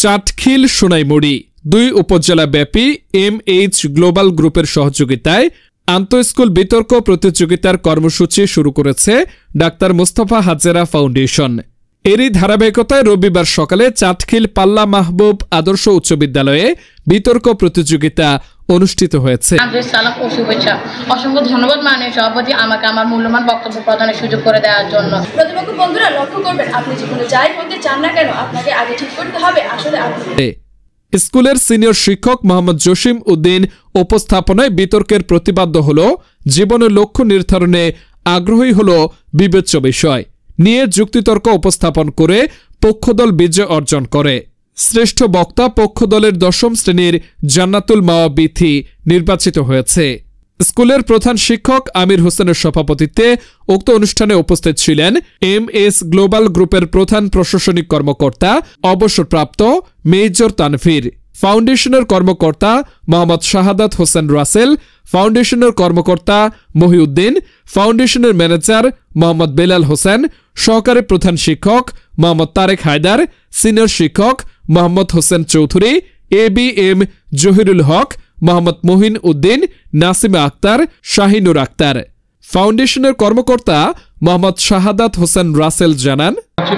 চাটখিল সোনাইমুড়ি দুই উপজেলা ব্যাপী এমএইচ গ্লোবাল গ্রুপের সহযোগিতায় আন্তঃস্কুল বিতর্ক প্রতিযোগিতার কর্মসূচি শুরু করেছে ডাক্তার মোস্তফা হাজেরা ফাউন্ডেশন। এরই ধারাবাহিকতায় রবিবার সকালে চাটখিল পাল্লা মাহবুব আদর্শ উচ্চ বিদ্যালয়ে বিতর্ক প্রতিযোগিতা অনুষ্ঠিত হয়েছে। অসংখ্য ধন্যবাদ মাননীয় সভাপতি আমাকে আমার মূল্যবান বক্তব্য প্রদানের সুযোগ করে দেওয়ার জন্য। প্রতিপক্ষ বন্ধুরা লক্ষ্য করবেন, আপনি জীবনে যাই হতে চান না কেন আপনাকে আগে ঠিক করতে হবে আসলে আপনি। স্কুলের সিনিয়র শিক্ষক মোহাম্মদ জসিম উদ্দিন উপস্থাপনায় বিতর্কের প্রতিপাদ্য হল জীবনের লক্ষ্য নির্ধারণে আগ্রহী হল বিবেচ্য বিষয় নিয়ে যুক্তিতর্ক উপস্থাপন করে পক্ষদল বিজয় অর্জন করে। শ্রেষ্ঠ বক্তা পক্ষদলের ১০ম শ্রেণীর জান্নাতুল মাওয়া বিথি নির্বাচিত হয়েছে। স্কুলের প্রধান শিক্ষক আমির হোসেনের সভাপতিত্বে উক্ত অনুষ্ঠানে উপস্থিত ছিলেন এমএস গ্লোবাল গ্রুপের প্রধান প্রশাসনিক কর্মকর্তা অবসরপ্রাপ্ত মেজর তানভীর, ফাউন্ডেশনের কর্মকর্তা মোহাম্মদ শাহাদাত হোসেন রাসেল, ফাউন্ডেশনের কর্মকর্তা মহিউদ্দিন, ফাউন্ডেশনের ম্যানেজার মোহাম্মদ বেলাল হোসেন, সহকারী প্রধান শিক্ষক মোহাম্মদ তারেক হায়দার, সিনিয়র শিক্ষক মোহাম্মদ হোসেন চৌধুরী, এবিএম জহিরুল হক, মোহাম্মদ মহিন উদ্দিন, নাসিমা আক্তার, শাহিনুর আক্তার। ফাউন্ডেশনের কর্মকর্তা মোহাম্মদ শাহাদাত হোসেন রাসেল জানান,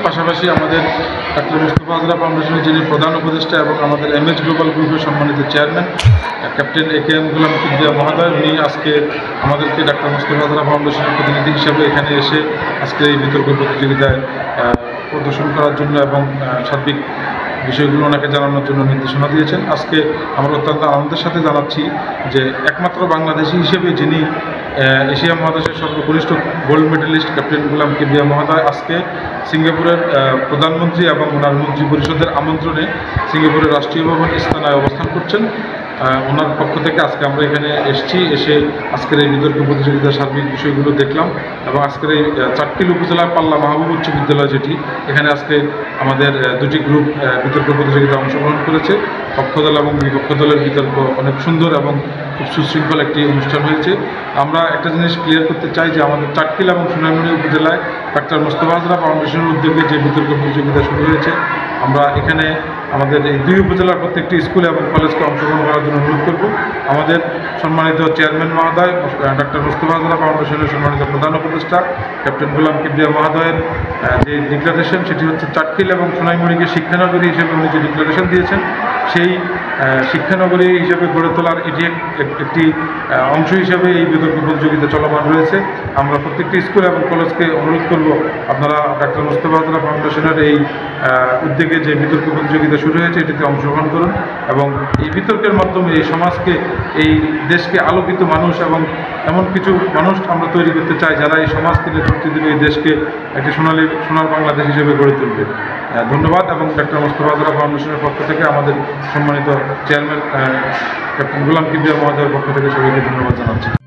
পাশাপাশি আমাদের ডাক্তার মোস্তফা হাজেরা ফাউন্ডেশনের যিনি প্রধান উপদেষ্টা এবং আমাদের এমএইচ গ্লোবাল গ্রুপের সম্মানিত চেয়ারম্যান ক্যাপ্টেন একেএম গোলাম কিবরিয়া মহোদয়, উনি আজকে আমাদেরকে ডাক্তার মোস্তফা হাজেরা ফাউন্ডেশনের প্রতিনিধি হিসেবে এখানে এসে আজকে এই বিতর্ক প্রতিযোগিতায় প্রদর্শন করার জন্য এবং সার্বিক বিষয়গুলো ওনাকে জানানোর জন্য নির্দেশনা দিয়েছেন। আজকে আমরা অত্যন্ত আনন্দের সাথে জানাচ্ছি যে একমাত্র বাংলাদেশি হিসেবে যিনি এশিয়া মহাদেশের সর্বকনিষ্ঠ গোল্ড মেডেলিস্ট ক্যাপ্টেন গোলাম কিবরিয়া মহোদয় আজকে সিঙ্গাপুরের প্রধানমন্ত্রী এবং ওনার মন্ত্রী পরিষদের আমন্ত্রণে সিঙ্গাপুরের রাষ্ট্রীয় ভবন ইস্তানায় অবস্থান করছেন। ওনার পক্ষ থেকে আজকে আমরা এখানে এসে আজকের এই বিতর্ক প্রতিযোগিতার সার্বিক বিষয়গুলো দেখলাম এবং আজকের এই চাটখিল উপজেলার পাল্লা মাহবুব উচ্চ বিদ্যালয় যেটি এখানে আজকে আমাদের দুটি গ্রুপ বিতর্ক প্রতিযোগিতায় অংশগ্রহণ করেছে। পক্ষদল এবং বিপক্ষ দলের বিতর্ক অনেক সুন্দর এবং খুব সুশৃঙ্খল একটি অনুষ্ঠান হয়েছে। আমরা একটা জিনিস ক্লিয়ার করতে চাই যে আমাদের চাটখিল এবং সোনাইমুড়ি উপজেলায় ডাক্তার মোস্তফা হাজেরা ফাউন্ডেশনের উদ্যোগে যে বিতর্ক প্রতিযোগিতা শুরু হয়েছে, আমরা এখানে আমাদের এই দুই উপজেলার প্রত্যেকটি স্কুল এবং কলেজকে অংশগ্রহণ করার জন্য অনুরোধ করব। আমাদের সম্মানিত চেয়ারম্যান মহোদয় ডাক্তার মোস্তফা হাজেরা ফাউন্ডেশনের সম্মানিত প্রধান উপদেষ্টা ক্যাপ্টেন গোলাম কিবরিয়া মহোদয়ের যে ডিক্লারেশন, সেটি হচ্ছে চাটখিল এবং সোনাইমুড়িকে শিক্ষানগরী হিসেবে উনি যে ডিক্লারেশন দিয়েছেন, সেই শিক্ষানগরী হিসেবে গড়ে তোলার এটি একটি অংশ হিসেবে এই বিতর্ক প্রতিযোগিতা চলমান রয়েছে। আমরা প্রত্যেকটি স্কুল এবং কলেজকে অনুরোধ করব আপনারা ডাক্তার মোস্তফা হাজেরা ফাউন্ডেশনের এই উদ্যোগে যে বিতর্ক প্রতিযোগিতা শুরু হয়েছে এটিতে অংশগ্রহণ করুন এবং এই বিতর্কের মাধ্যমে এই সমাজকে, এই দেশকে আলোকিত মানুষ এবং এমন কিছু মানুষ আমরা তৈরি করতে চাই যারা এই সমাজকে নেতৃত্ব দেবে, এই দেশকে একটি সোনার বাংলাদেশ হিসেবে গড়ে তুলবে। ধন্যবাদ এবং ডাক্তার মোস্তফা হাজেরা ফাউন্ডেশনের পক্ষ থেকে আমাদের সম্মানিত চেয়ারম্যান ক্যাপ্টেন গোলাম কিবরিয়া মহোদয়ের পক্ষ থেকে সবাইকে ধন্যবাদ জানাচ্ছি।